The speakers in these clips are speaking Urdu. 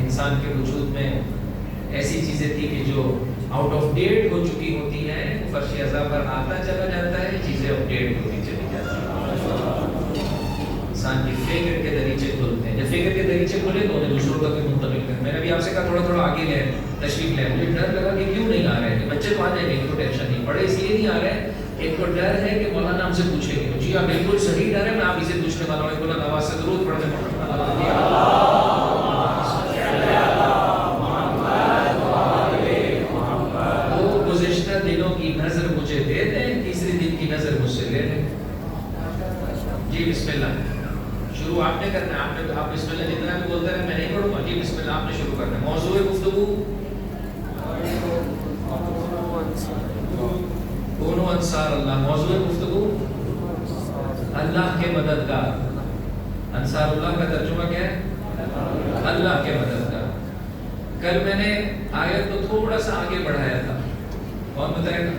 انسان کے وجود میں ایسی چیزیں تھی کہ جو آؤٹ آف ڈیٹ ہو چکی ہوتی ہیں، فرش عزا پر آتا چلا جاتا ہے، چیزیں اپ ڈیٹ ہوتی چلی جاتی ہیں۔ انسان کی فکر کے دریچے کھلتے ہیں، جب فکر کے دریچے کھلے تو انہیں دوسروں تک بھی منتقل کرتے ہیں۔ میں نے بھی آپ سے کہا تھوڑا تھوڑا آگے لے تشریف لے، مجھے ڈر لگا کہ کیوں نہیں آ رہے، کہ بچے تو آ جائیں گے، ان کو ٹینشن نہیں، بڑے اس لیے نہیں آ رہے، ایک تو ڈر ہے کہ مولانا ہم سے پوچھیں گے، جی ہاں بالکل صحیح ڈر ہے، میں آپ اسے پوچھنے والا ہوں، بلند آواز سے درود پڑھنے والا دنوں کی نظر مجھے دے دیں، تیسری دن کی نظر مجھ سے لے لیں۔ جی بسم اللہ شروع آپ نے کرنا ہے، آپ بسم اللہ جتنا بھی بولتے رہے میں نہیں پڑھوں گا، جی بسم اللہ آپ نے شروع کرنا ہے۔ موضوع گفتگو کونوا انصار اللہ، موضوع گفتگو اللہ کے مددگار۔ انصار اللہ کا ترجمہ کیا ہے؟ اللہ کے مددگار۔ کل میں نے آیت کو تھوڑا سا آگے بڑھایا تھا، کون بتائے گا؟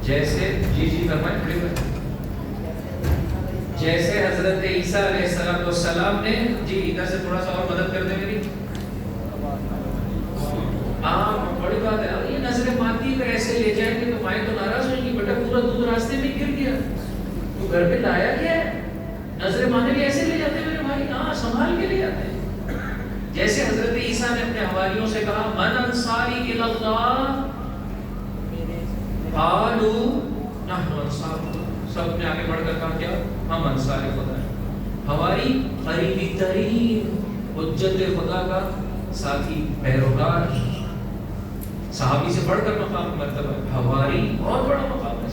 جیسے جی فرمائیں پڑھی بات، جیسے حضرت عیسیٰ علیہ السلام نے، جی ادھر سے تھوڑا سا اور مدد کر دیں میری، بڑی بات ہے، یہ نظر ماتی اگر ایسے لے جائیں گے تو مائیں تو ناراض ہوئیں گی، بیٹا پورا دودھ راستے میں گر گیا، تو گھر پہ لایا کیا ہے؟ نظر مانے بھی ایسے لے جاتے ہیں میرے بھائی، ہاں سنبھال کے لے جاتے ہیں۔ جیسے حضرت عیسیٰ نے اپنے حواریوں سے کہا من انصاری الی اللہ قالوا نحن انصار اللہ، سب نے آگے بڑھ کر کہا کیا؟ ہم انصار خدا ہیں۔ حواری قریبی ترین حجت خدا کا ساتھی پیروکار، صحابی سے بڑھ کر مقام مرتبہ، حواری بہت بڑا مقام ہے۔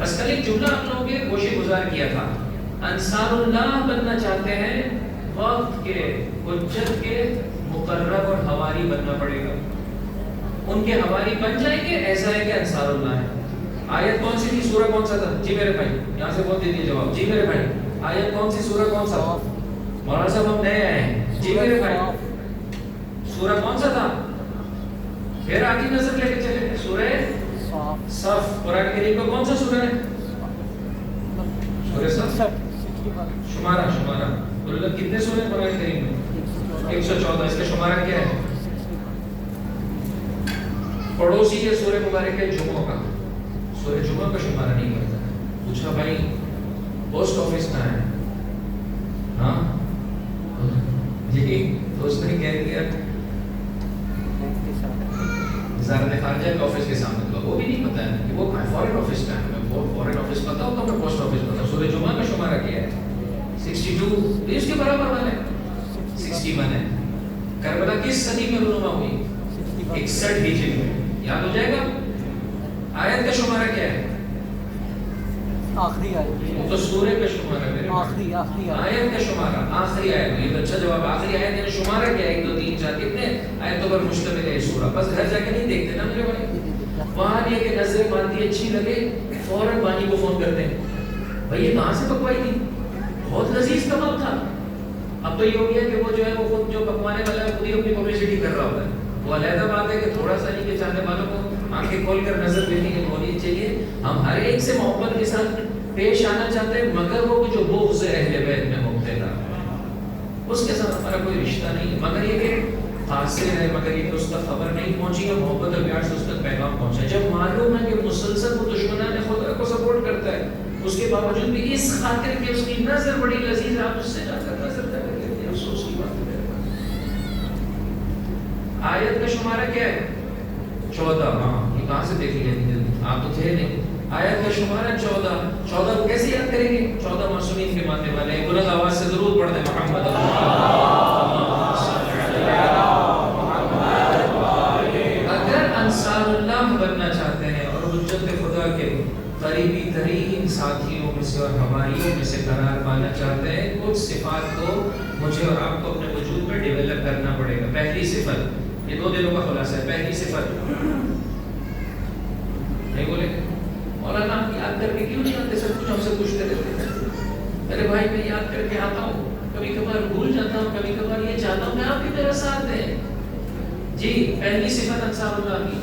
بس کل ایک جملہ آپ لوگوں کے گوشے گزار کیا تھا، انصار اللہ بننا چاہتے ہیں، وقت کے حجت کے مقرب اور حواری بننا پڑے گا۔ ان کے حواری بن جائیں گے، ایسا ہے کہ انصار اللہ ہے۔ آیت کون سی تھی؟ سورہ کون سا تھا؟ جی میرے بھائی یہاں سے بہت دیجیے جواب، جی میرے بھائی آیت کون سی، سورہ کون سا؟ مولانا صاحب ہم نئے آئے ہیں، جی میرے بھائی سورہ کون سا تھا؟ پھر آگے نظر لے کے چلے، سورہ صف۔ قرآن کریم کا کون سا سورہ ہے؟ سورہ صف۔ شمارہ کتنے سورے قرآن کریم میں؟ 114۔ اس کا شمارہ کیا ہے؟ پڑوسی یہ سورہ مبارک ہے جمعہ کا، سورہ جمعہ کا شمارہ نہیں کرتا ہے۔ پوچھا بھائی پوسٹ آفس کہاں ہے؟ ہاں جی، تو اس نے کہہ دیا وزارت خارجہ کے آفس کے سامنے، تو وہ بھی نہیں پتا ہے کہ وہ فورن آفس کا ہے، میں فورن آفس پتا ہوں تو میں پوسٹ آفس پتا ہوں۔ سورہ جمعہ کا شمارہ کیا ہے؟ 62، اس کے برابر والے 61 ہے۔ کربلا کس صدی میں رونما ہوئی؟ 61 ہجری میں، یاد ہو جائے گا۔ آیت کا شمارہ کیا ہے؟ آخری آیت، تو سورے کا شمارہ میرے آخری آیت کا شمارہ، آخری آیت۔ یہ اچھا جواب، آخری آیت یعنی شمارہ کیا ہے؟ 1 2 3 4 کتنے آیتوں پر مشتمل ہے سورہ؟ بس گھر جا کے نہیں دیکھتے نا میرے بھائی، وہاں یہ کہ نظر مانتی اچھی لگے فوراً بانی کو فون کرتے ہیں، بھائی یہ کہاں سے پکوائی تھی؟ بہت لذیذ کباب تھا۔ اب تو یہ ہو گیا کہ وہ جو ہے وہ خود جو پکوانے والا ہے خود ہی اپنی پبلسٹی کر رہا ہوتا ہے۔ وہ علیحدہ بات ہے کہ تھوڑا سا نہیں کہ چاہنے والوں کو آنکھیں کھول کر نظر دینے کی ہونی چاہیے۔ ہم ہر ایک سے محبت کے ساتھ پیش آنا چاہتے ہیں، مگر وہ جو بغض اہل بیت میں مبتلا اس کے ساتھ ہمارا کوئی رشتہ نہیں ہے، مگر یہ کہ قاصر ہے، مگر یہ کہ اس تک خبر نہیں پہنچی ہے، محبت اور پیار سے اس تک پیغام پہنچا ہے۔ جب معلوم ہے کہ مسلسل وہ دشمنان خدا کو سپورٹ کرتا ہے، اس کے باوجود بھی اس خاطر کہ اس کی نظر بڑی لذیذ، آپ اس سے جا کر نظر کر لیتے ہیں، افسوس کی بات ہے۔ آیت کا شمارہ کیا ہے؟ 14۔ ہاں یہ کہاں سے دیکھ لیا جلدی، آپ تو تھے نہیں۔ آیت کا شمارہ 14 کو کیسے یاد کریں گے؟ 14 معصومین کے ماننے والے ہیں، بلند آواز سے ضرور پڑھ دیں محمد اگر انصار اللہ بننا چاہتے ہیں اور حجت خدا کے قریبی ترین ساتھیوں میں سے اور حواریوں میں سے قرار پانا چاہتے ہیں، کچھ صفات کو مجھے اور آپ کو اپنے وجود میں ڈیولپ کرنا پڑے گا۔ پہلی صفت، یہ 2 دنوں کا خلاصہ ہے، پہلی صفت نہیں بولے مولانا آپ یاد کر کے کیوں نہیں آتے؟ سب کچھ ہم سے پوچھتے رہتے ہیں۔ ارے بھائی میں یاد کر کے آتا ہوں، کبھی کبھار بھول جاتا ہوں، کبھی کبھار یہ چاہتا ہوں کہ آپ بھی میرا ساتھ دیں۔ جی پہلی صفت انصار اللہ کی،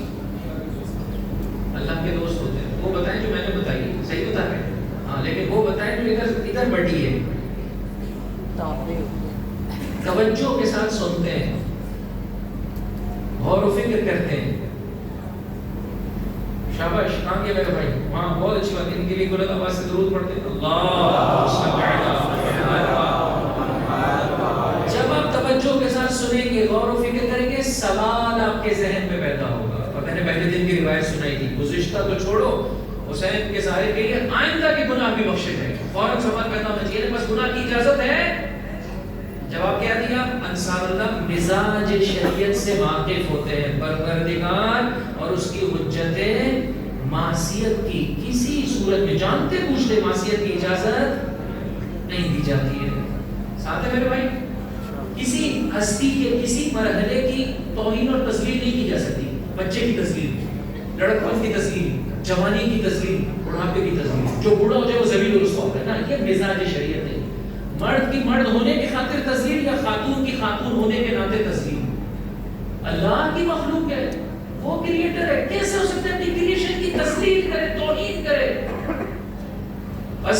اللہ کے دوست ہوتے ہیں۔ وہ بتائیں جو میں نے بتائی، صحیح بتا رہے ہیں ہاں، لیکن وہ بتائیں جو ادھر بڑھی ہے۔ توجہ کے ساتھ سنتے ہیں، غور و فکر کرتے ہیں. شاباش، کام کیا میرے بھائی، ہاں بہت اچھی بات ہے. ان کے لیے بلند آواز سے درود پڑھتے ہیں. اللہ جب آپ توجہ کے ساتھ سنیں گے، غور و فکر کریں گے، سوال آپ کے ذہن میں پیدا ہوگا. اور میں نے پہلے دن کی روایت سنائی تھی، گزشتہ تو چھوڑو، حسین کے سارے کے لیے آئندہ کی گناہ بھی بخشش ہے. فوراً سوال پیدا ہونا چاہیے، بس گناہ کی اجازت ہے؟ جواب کیا دیا؟ انصار اللہ مزاج شریعت سے واقف ہوتے ہیں، پروردگار اور اس کی حجتیں معصیت کی کسی صورت میں جانتے پوچھتے معصیت کی اجازت نہیں دی جاتی ہے. ساتھ ہے میرے بھائی، کسی ہستی کے کسی مرحلے کی توہین اور تذلیل نہیں کی جا سکتی. بچے کی تذلیل، لڑکپن کی تذلیل، جوانی کی تذلیل، بڑھاپے کی تذلیل. جو بوڑھا ہو جائے وہ ذلیل و رسوا ہے نا، یہ مزاج شریعت ہے. مرد کی مرد ہونے کی خاطر تذلیل یا خاتون کی خاتون ہونے کے ناطے تذلیل. اللہ کی مخلوق ہے، وہ کریٹر ہے، کیسے ہو سکتا ہے اپنی کریشن کی تذلیل کرے، توہین کرے؟ بس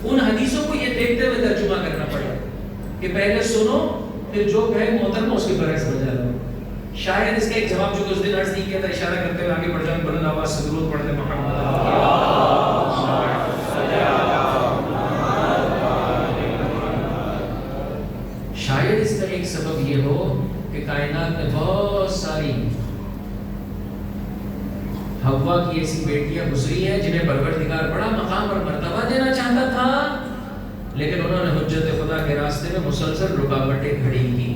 ان حدیثوں کو یہ دیکھتے ہوئے ترجمہ کرنا پڑے کہ پہلے سنو، پھر جو کہے محترم اس کے برعکس بجا لو. شاید اس کا ایک جواب جو کہ اس دن عرض نہیں کیا تھا، اشارہ کرتے ہوئے آگے بڑھ جاؤں. بلند آواز سے درود پڑھتے محمد. شاید اس کا ایک سبب یہ ہو کہ کائنات میں بہت ساری حوا کی ایسی بیٹیاں گزری ہیں جنہیں پروردگار بڑا مقام اور مرتبہ دینا چاہتا تھا، لیکن انہوں نے حجت خدا کے راستے میں مسلسل رکاوٹیں کھڑی کی.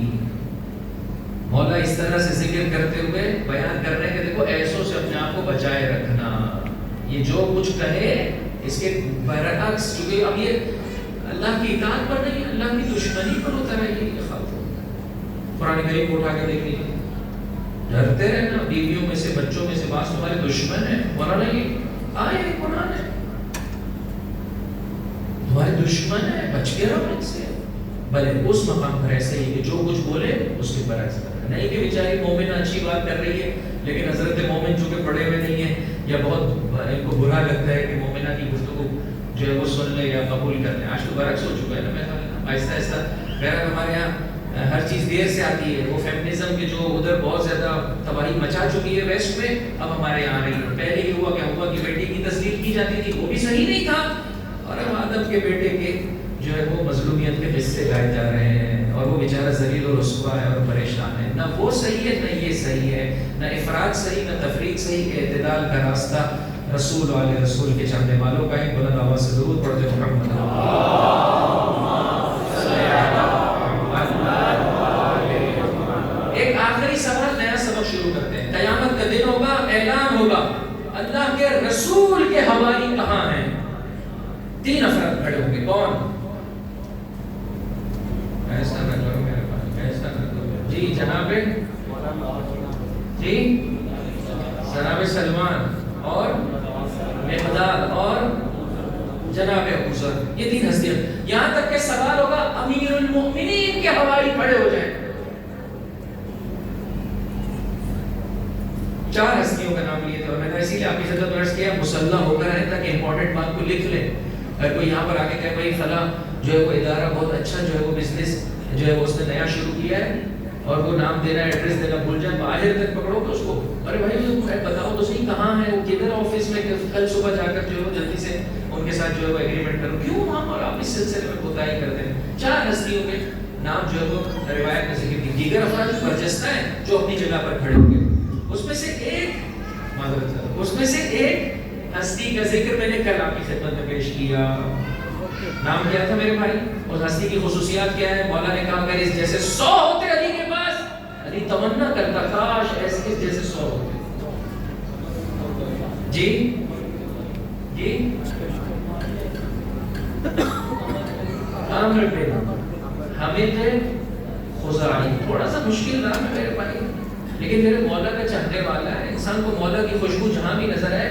مولا اس طرح سے ذکر کرتے ہوئے بیان کر رہے ہیں کہ دیکھو ایسوں سے اپنے آپ کو بچائے رکھنا. یہ جو کچھ کہے اس کے برعکس، چونکہ اب یہ اللہ کی اطاعت پر نہیں، اللہ کی دشمنی پر اتر ہے. یہ خاتون قرآن کریم کو اٹھا کے دیکھ لیجیے. ڈرتے رہنا، بیویوں میں سے بچوں میں سے بعض تمہارے دشمن ہیں. مولانا یہ آئے قرآن ہے، تمہارے دشمن ہے، بچ کے رہو ان سے. بھلے اس مقام پر ایسا ہی کہ جو کچھ بولے اس کے برعکس کرنا. نہیں کہ بیچاری مومن اچھی بات کر رہی ہے لیکن حضرت مومن چونکہ پڑھے ہوئے نہیں ہیں یا بہت ان کو برا لگتا ہے کہ مومنہ کی گفتگو جو ہے وہ سن لے یا قبول کر لیں. آج تو برعکس ہو چکا ہے نا. میں آہستہ آہستہ غیر ہمارے یہاں ہر چیز دیر سے آتی ہے. وہ فیمنزم کی جو ادھر بہت زیادہ تباہی مچا چکی ہے ویسٹ میں، اب ہمارے یہاں آ رہی ہے. پہلے یہ ہوا کہ ہوا کی بیٹی کی تذلیل کی جاتی تھی، وہ بھی صحیح نہیں تھا. اور اب آدم کے بیٹے کے جو ہے وہ مظلومیت کے حصے گائے جا رہے ہیں اور وہ بیچارہ ذلیل و رسوا ہے اور پریشان ہے. نہ وہ صحیح ہے نہ یہ صحیح ہے، نہ افراد صحیح نہ تفریق صحیح. اعتدال کا راستہ رسول والے رسول کے چاہنے والوں کا ہے. بلند آواز سے درود پڑھتے محمد. ایک آخری سوال، نیا سبق شروع کرتے ہیں. قیامت کا دن ہوگا، اعلان ہوگا اللہ کے رسول کے حوالی کہاں ہیں. 3 افراد کھڑے ہوں گے. کون؟ ایسا نہ کرو میرے پاس، ایسا نہ کرو. جی جناب، جی جناب سلمان اور مقداد اور جناب ابو ذر، یہ 3 ہستیاں. یہاں تک کہ سوال ہوگا امیر المؤمنین کے حوالی کھڑے ہو جائیں. 4 ہستیوں کا نام لیے تھے اور میں نے اسی لیے آپ کی خدمت میں عرض کیا مسلح ہو کر رہیں تاکہ امپورٹنٹ بات کو لکھ لیں. اگر کوئی یہاں پر آ کے کہے بھائی فلاں جو ہے وہ ادارہ بہت اچھا جو ہے وہ بزنس جو ہے وہ اس نے نیا شروع کیا ہے اور وہ نام دینا ایڈریس دینا بھول جائے، باہر تک پکڑو تو اس کو، ارے بھائی بتاؤ تو صحیح کہاں ہے وہ، کدھر آفس میں، کل صبح جا کر جو ہے وہ جلدی سے ان کے ساتھ جو ہے وہ ایگریمنٹ کرو. کیوں وہاں پر آپ اس سلسلے میں کوتاہی کرتے ہیں. 4 ہستیوں کے نام جو ہے وہ روایت میں ذکر کی. دیگر افراد برجستہ ہیں جو اپنی جگہ پر کھڑے ہوں گے. اس میں سے ایک ہستی کا ذکر میں نے کل آپ کی خدمت میں پیش کیا. نام کیا تھا میرے بھائی؟ اس ہستی کی خصوصیات کیا ہے؟ مولا نے کہا اگر اس جیسے 100 ہوتے علی کے پاس، علی تمنا کرتا کاش ایسے اس جیسے 100 ہوتے. جی جی عامر بن حمید خزاعی. تھوڑا سا مشکل نام ہے میرے بھائی لیکن میرے مولا کا چاہنے والا ہے. انسان کو مولا کی خوشبو جہاں بھی نظر آئے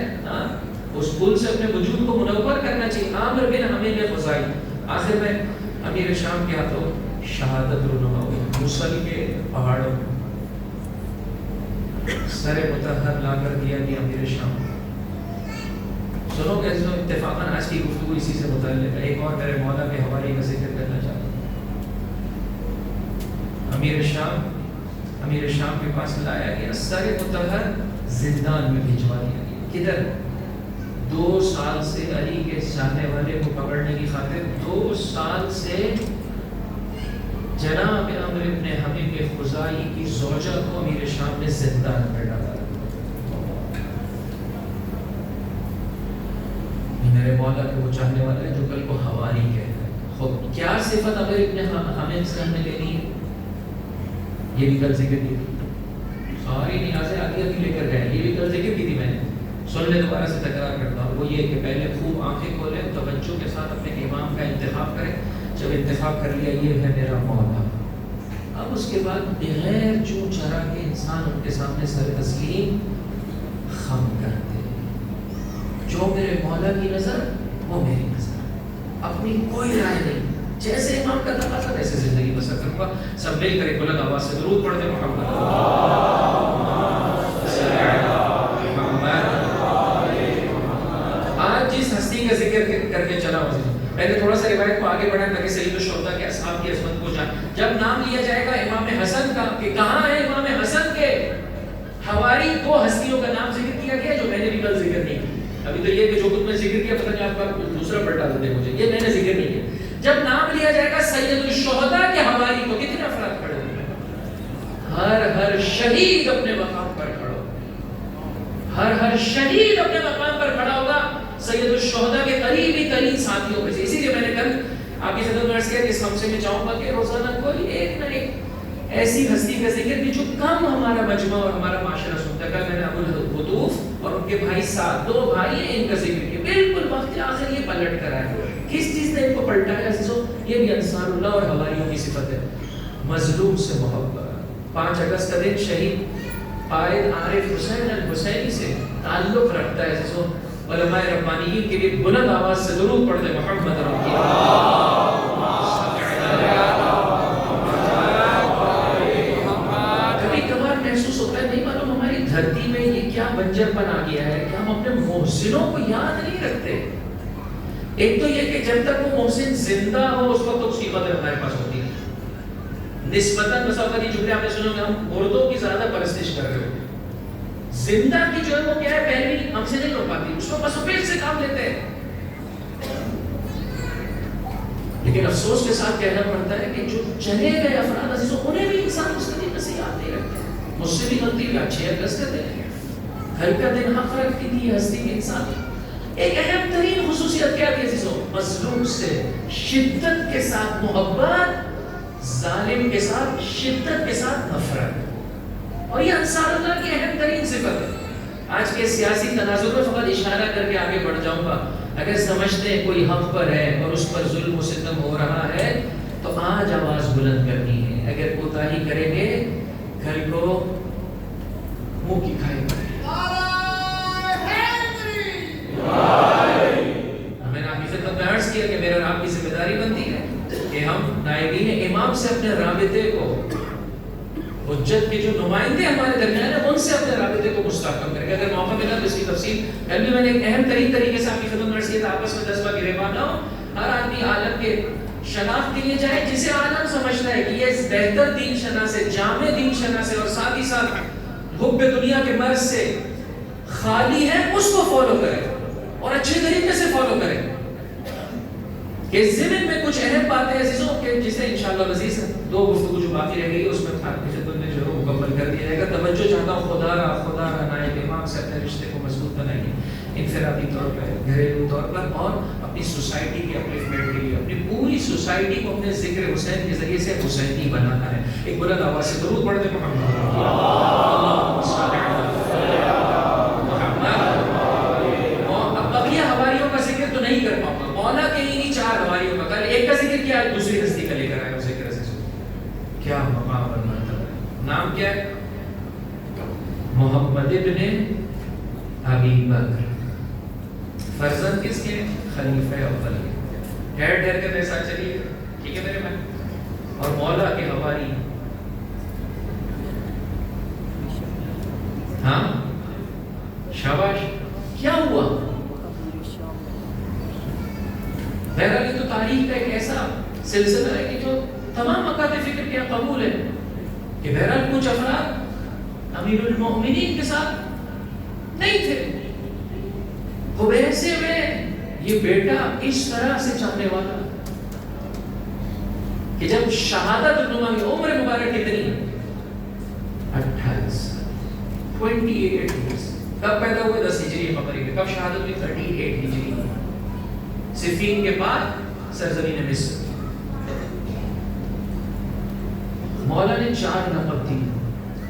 اس پھول سے اپنے وجود کو منور کرنا چاہیے. عامر بن حمید خزاعی. آخر میں امیر شام کے ہاتھوں شہادت رونما ہوئی. موصل کے پہاڑوں سر مطہر لا کر دیا کہ امیر شام. سنو کہ اتفاقاً آج کی گفتگو اسی سے متعلق ہے. ایک اور میرے مولا کے حوالے کا ذکر کرنا چاہتا ہوں. امیر شام کے پاس لایا گیا، سر مطہر زندان میں بھیجوا دیا گیا. کدھر؟ 2 سال سے علی کے چاہنے والے کو پکڑنے کی خاطر 2 سال سے جناب عمرو ابن حبیب خزاعی کی زوجہ کو امیر شام نے زندان میں ڈالا. میرے مولا کے وہ چاہنے والا ہے جو کل کو حواری کہتا ہے. خود کیا صفت عمرو ابن حمید سے ہمیں لینی ہے؟ یہ بھی کل ذکر کی تھی، ساری نیازیں آدھی لے کر گئے، یہ بھی کل ذکر کی تھی میں نے. سن لے، دوبارہ سے تکرار کرتا ہوں. وہ یہ کہ پہلے خوب آنکھیں کھولیں، توجہ کے ساتھ اپنے امام کا انتخاب کریں. جب انتخاب کر لیا یہ ہے میرا مولا، اب اس کے بعد بغیر چون چرا کے انسان ان کے سامنے سر تسلیم خم کرتے ہیں. جو میرے مولا کی نظر وہ میری نظر، اپنی کوئی رائے نہیں. جیسے امام کا تقاضا ویسے زندگی بسر کروں گا. سب مل کر بلند آواز سے درود پڑھتے ہیں محمد. آج جس ہستی کا ذکر کر کے چلا ہوں، پہلے تھوڑا سا روایت کو آگے بڑھائیں تاکہ سید الشہداء کے اصحاب کی عظمت کو جان. جب نام لیا جائے گا امام حسن کا کہ کہاں ہے امام حسن کے حواری، 2 ہستیوں کا نام ذکر کیا گیا جو میں نے بھی کل ذکر نہیں کیا. ابھی تو یہ کہ جو کچھ میں ذکر کیا پتہ نہیں آپ کا دوسرا پلٹا دیتے مجھے، یہ میں نے ذکر نہیں کیا. جب نام لیا جائے گا سید الشہداء کے حواری کو، کتنے افراد کھڑے ہوئے؟ ہر شہید اپنے مقام پر کھڑا ہوگا، ہر شہید اپنے مقام پر کھڑا ہوگا سید الشہداء کے قریبی ترین ساتھیوں میں سے. اسی لیے میں نے کل آپ کی خدمت میں عرض کیا کہ اس ہمسے میں چاہوں گا کہ روزانہ کوئی ایک نہ ایک ایسی ہستی کا ذکر بھی جو کم ہمارا مجمع اور ہمارا معاشرہ سنتا ہے. کل میں نے ابو القطوف اور ان کے بھائی سعد، 2 بھائی ہیں، ان کا ذکر کیا. بالکل وقت آخر یہ پلٹ کر آئے. کس چیز نے ان کو پلٹایا عزیزو؟ یہ بھی انصار اللہ اور حواریوں کی صفت ہے. مظلوم سے محبت. 5 اگست کا دن شہید قائد عارف حسین الحسینی سے تعلق رکھتا ہے عزیزو. علماء ربانیین کے لیے بلند آواز سے درود پڑھتے محمد ربی. کبھی کبھار محسوس ہوتا ہے نہیں معلوم ہماری دھرتی میں یہ کیا بنجر پن آ گیا ہے کہ ہم اپنے محسنوں کو یاد نہیں رکھتے. ایک تو یہ کہ جب تک وہ محسن زندہ ہو اس وقت اس کی قدر ہمارے پاس ہوتی ہے. نسبتاً مساوات یہ جملے آپ نے سنا کہ ہم عورتوں کی زیادہ پرستش کر رہے ہوتے ہیں. زندہ کی جو ہے وہ کیا ہے پہلوی ہم سے نہیں ہو پاتی، اس کو بس پیٹ سے کام لیتے ہیں. لیکن افسوس کے ساتھ کہنا پڑتا ہے کہ جو چلے گئے افراد عزیزوں انہیں بھی انسان اس طریقے سے یاد نہیں رکھتے. مجھ سے بھی غلطی ہوئی. 6 اگست کا دن، گھر کا دن، حق رکھتی تھی ہستی کے انسان. ایک اہم ترین خصوصیت کیا تھی عزیزوں؟ مظلوم سے شدت کے ساتھ محبت، ظالم کے ساتھ شدت کے ساتھ نفرت. اور یہ انصار اللہ کی اہم ترین صفت ہے. آج کے سیاسی تناظر میں فقط اشارہ کر کے آگے بڑھ جاؤں گا. اگر سمجھتے ہیں کوئی حق پر ہے اور اس پر ظلم و ستم ہو رہا ہے تو آج آواز بلند کرنی ہے. اگر کوتاہی کریں گے گھر کو منہ کی کھائی پڑے. میں نے آپ کی خدمت میں عرض کیا کہ میرا آپ کی ذمہ داری بنتی ہے کہ ہم نائبین امام سے اپنے رابطے کو، حجت کے جو نمائندے ہمارے درمیان ہیں ان سے اپنے رابطے کو مستحکم کریں گے. اگر موقع ملا تو اس کی تفصیل کل بھی میں نے ایک اہم ترین طریقے سے آپ کی خدمت میں عرض کیا تھا. آپس میں جذبہ گریباں نہ ہو، ہر آدمی عالم کے شناخت کے لیے جائے جسے عالم سمجھتا ہے کہ یہ بہتر دین شناس سے، جامع دین شناس سے اور ساتھ ہی ساتھ حب دنیا کے مرض سے خالی ہے، اس کو فالو کرے اور اچھے طریقے سے فالو کرے. کہ ضمن میں کچھ اہم باتیں عزیزوں کہ جسے انشاءاللہ مزید 2 گفتگو جو باقی رہ گئی اس میں آپ کی خدمت میں ضرور مکمل کر دیا جائے گا. توجہ چاہتا ہوں خدا را نائب امام سے اپنے رشتے کو مضبوط بنائیے، انفرادی طور پر، گھریلو طور پر اور اپنی سوسائٹی کی اپلیفمنٹ کے لیے. اپنی پوری سوسائٹی کو اپنے ذکر حسین کے ذریعے سے حسینی بنانا ہے. ایک بلند آواز سے درود پڑھتے محمد. اب بقیہ حواریوں کا ذکر تو نہیں کر پاؤں گا. مولا کے انہی 4 حواریوں کا، کل ایک کا ذکر کیا، دوسری ہستی کا لے کر آئے. ذکر کیا مقام اور مرتبہ ہے. نام کیا ہے؟ محمد ابن ابی بکر. فرزند کس کے؟ خلیفہ اول. ٹھہر ٹھہر کے میرے ساتھ چلیے، ٹھیک ہے میرے بھائی. اور مولا کے حواری. ہاں شاباش. کیا ہوا؟ بہرحال یہ تو تاریخ کا ایک ایسا سلسلہ ہے کہ جو تمام مکاتب فکر کے قبول ہے. کہ بہرحال کچھ افراد امیر المومنین کے ساتھ نہیں تھے. خبیثے میں یہ بیٹا اس طرح سے چاہنے والا کہ جب شہادت نما کی عمر مبارک کتنی 28 28 ایئرز. کب پیدا ہوئے 10 ہجری قمری میں. کب شہادت ہوئی 38 ہجری. صفین کے بعد سرزمین مصر. مولا نے 4 لقب دی.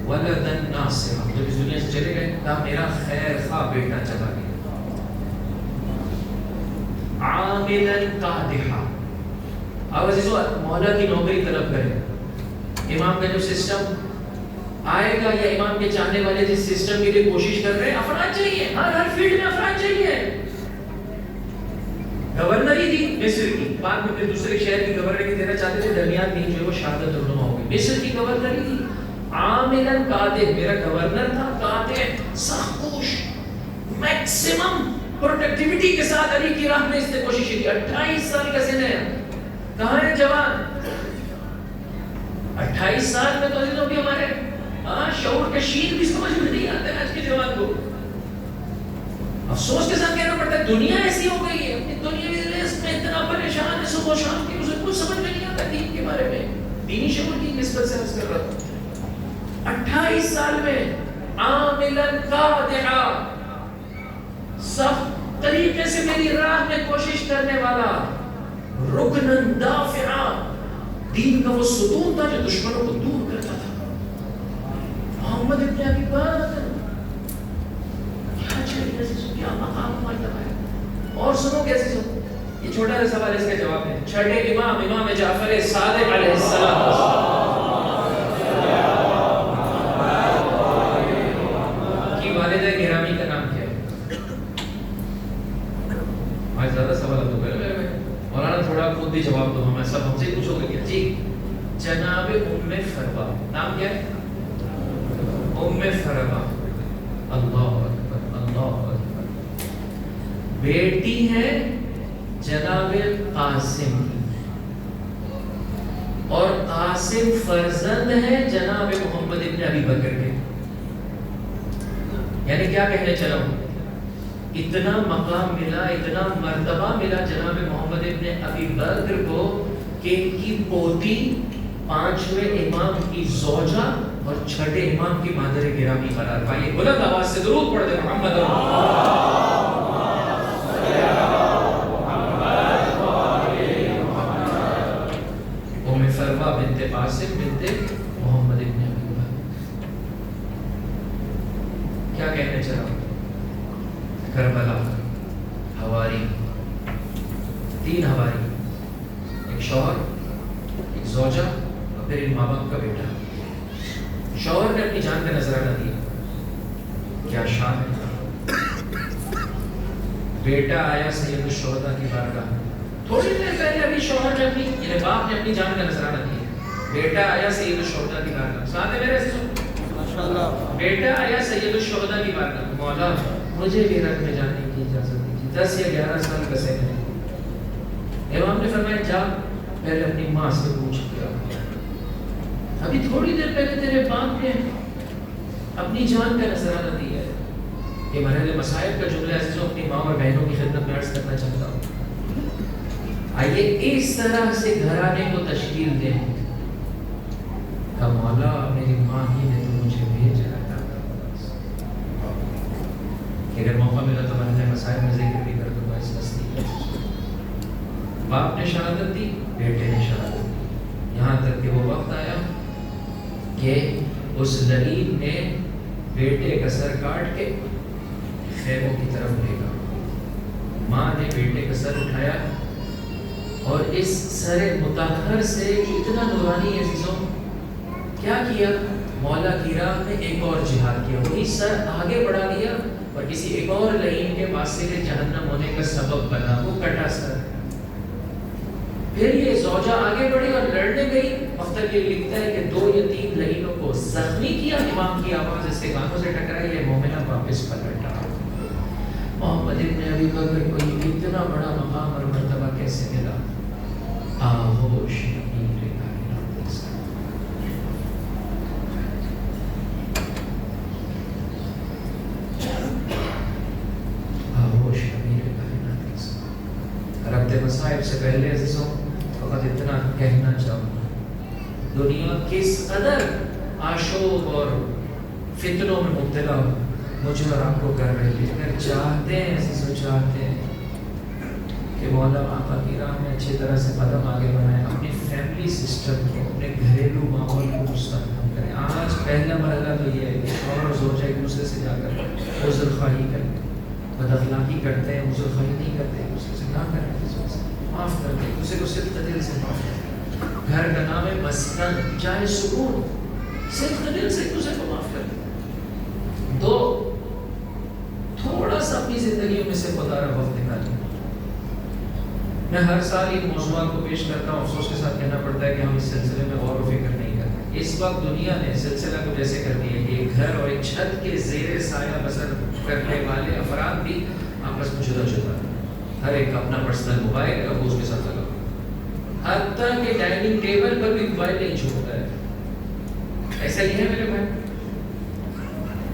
ولدن ناصرا, جب اس دنیا سے چلے گئے کہا میرا خیر خواہ بیٹا چلا گیا. عاملاً قادحا, اب عزیزو مولا کی نوکری طلب کریں. امام کا جو سسٹم آئے گا یا امام کے چاہنے والے جس سسٹم کے لیے کوشش کر رہے ہیں, افراد چاہیے, ہر فیلڈ میں افراد چاہیے. گورنری تھی مصر کی, بعد میں پھر دوسرے شہر کی گورنری دینا چاہتے تھے, درمیان میں جو ہے وہ شہادت رونما ہو گئی. مصر کی گورنری تھی. عاملاً قادح, میرا گورنر تھا قادح, سخت میکسیمم پروڈکٹیوٹی کے ساتھ علی کی راہ میں اس نے کوشش کی. 28 سال کا سن ہے, کہاں ہے جوان؟ 28 سال میں تو عزیزوں بھی ہمارے شعور کا شین بھی سمجھ میں نہیں آتا ہے آج کے جوان کو. افسوس کے ساتھ کہنا پڑتا ہے دنیا ایسی ہو گئی ہے, اپنی دنیاوی رزق میں اتنا پریشان ہے, صبح و شام کی اسے کچھ سمجھ میں نہیں آتا دین کے بارے میں. دینی شعور کی نسبت سے عرض کر رہا ہوں. 28 سال میں عاملاً قادحا, سخت طریقے سے میری راہ میں کوشش کرنے والا, رکنن دافعا, دین کا وہ ستون تھا جو دشمنوں کو دور کرتا تھا. محمد ابن ابی بکر, کیا چاہیے عزیزوں, کیا مقام مرتبہ ہے. اور سنو کیسے سنو, یہ چھوٹا سا سوال, اس کا جواب ہے. چھٹے امام امام جعفر صادق علیہ السلام کی والدہ گرامی کا نام کیا ہے؟ آج زیادہ سوال تو پہلے مولانا تھوڑا خود بھی جواب دو, ہمیں سب ہم سے پوچھو گے کیا؟ جی, جناب ام فروا, نام کیا ہے؟ ام فروا. اللہ اکبر, اللہ اکبر. بیٹی ہے جناب قاسم کی, اور قاسم فرزند ہے جناب محمد ابن ابی بکر کے. یعنی کیا کہنے چلا ہوں, اتنا مقام ملا, اتنا مرتبہ ملا جناب محمد ابن ابی بکر کو کہ ان کی پوتی 5ویں امام کی زوجہ اور 6ٹھے امام کی مادر گرامی قرار پائی. بلند آواز سے درود پڑھ دے محمد ام فروا بنت قاسم بنت محمد ابن ابی بکر. کیا کہنے چلا ہوں, کربلا ہواری, 3 ہواری, ایک شوہر, ایک زوجہ اور پھر ان ماں باپ کا بیٹا. شوہر نے اپنی جان کا نذرانہ دیا, کیا شان ہے. بیٹا آیا سید الشہداء کی بارگاہ, تھوڑی دیر پہلے ابھی شوہر نے اپنی, یعنی باپ نے اپنی جان کا نذرانہ دیا. بیٹا آیا سید الشہداء کی بارگاہ, ساتھ ہے میرے عزیزوں, بیٹا آیا سید الشہداء کی بارگاہ. مولا مجھے بھی رنگ میں جانے کی اجازت دیجیے, 10 یا 11 سال کا سن ہے. امام نے فرمایا جا پہلے اپنی ماں سے پوچھ لیا, ابھی تھوڑی دیر پہلے تیرے باپ نے اپنی جان کا نذرانہ دیا ہے. یہ مرحلے مصائب کا جملہ عزیزوں اپنی ماں اور بہنوں کی خدمت میں عرض کرنا چاہتا ہوں. آئیے اس طرح سے گھرانے کو تشکیل دیں کہ مولا میری ماں ہی نے تو مجھے بھیجا تھا. اگر موقع ملا تو مرحلے مصائب میں ذکر بھی کر دوں گا اس مسئلے. باپ نے شہادت دی, بیٹے نے شہادت دی, یہاں تک کہ وہ وقت آیا کہ اس لعین نے بیٹے کا سر کاٹ کے خیموں کی طرف بھیجا. ماں نے بیٹے کا سر اٹھایا اور اس سر مطہر سے اتنا نورانی عزیزوں کیا کیا, مولا کی راہ میں ایک اور جہاد کیا. وہی سر آگے بڑھا لیا اور کسی ایک اور لعین کے واسطے جہنم ہونے کا سبب بنا, وہ کٹا سر. پھر یہ زوجہ آگے بڑھی اور لڑنے گئی. مختلف یہ لکھتا ہے کہ 2 یا 3 لعینوں کو زخمی کیا, امام کی آواز اس کے کانوں سے ٹکرائی, یہ مومنہ واپس پلٹا. محمد ابن ابی بکر کو یہ اتنا بڑا مقام اور مرتبہ کیسے ملا؟ آغوش امیر کائنات. سب سے پہلے عزیزوں فقط اتنا کہنا چاہوں گا، دنیا کس قدر آشوب اور فتنوں میں مبتلا ہو مجھے اور آپ کو کر رہی ہے، اگر چاہتے ہیں عزیزوں چاہتے ہیں کہ مولا آقا کی راہ میں اچھی طرح سے قدم آگے بڑھائیں، اپنی فیملی سسٹم کو، اپنے گھریلو ماحول کو مستحکم کریں۔ آج پہلا مرحلہ تو یہ ہے کہ شوہر اور زوجہ ایک دوسرے سے جا کر عذر خواہی کریں، بد اخلاقی کرتے ہیں عذر خواہی نہیں کرتے، ایک دوسرے سے نہ کریں، معاف کر دیں، دوسرے کو صدق دل سے معاف کریں۔ گھر کا نام ہے مسکن، چاہے سکون، صدق دل سے ایک دوسرے کو معاف کر دیں۔ دو، تھوڑا سا اپنی زندگیوں میں سے خدا را وقت نکالیں۔ میں ہر سال ان موضوعات کو پیش کرتا ہوں، افسوس کے ساتھ کہنا پڑتا ہے کہ ہم اس سلسلے میں غور و فکر نہیں کرتے۔ اس وقت دنیا نے سلسلہ کو جیسے کر دیا کہ ایک گھر اور ایک چھت کے زیر سایہ بسر کرنے والے افراد بھی آپس میں جدا جدا ہیں، ہر ایک اپنا پرسنل موبائل ہے اور اس کے ساتھ لگا، حتیٰ کہ ڈائننگ ٹیبل پر بھی موبائل نہیں چھوڑتا ہے۔ ایسا ہی ہے میرے بھائی،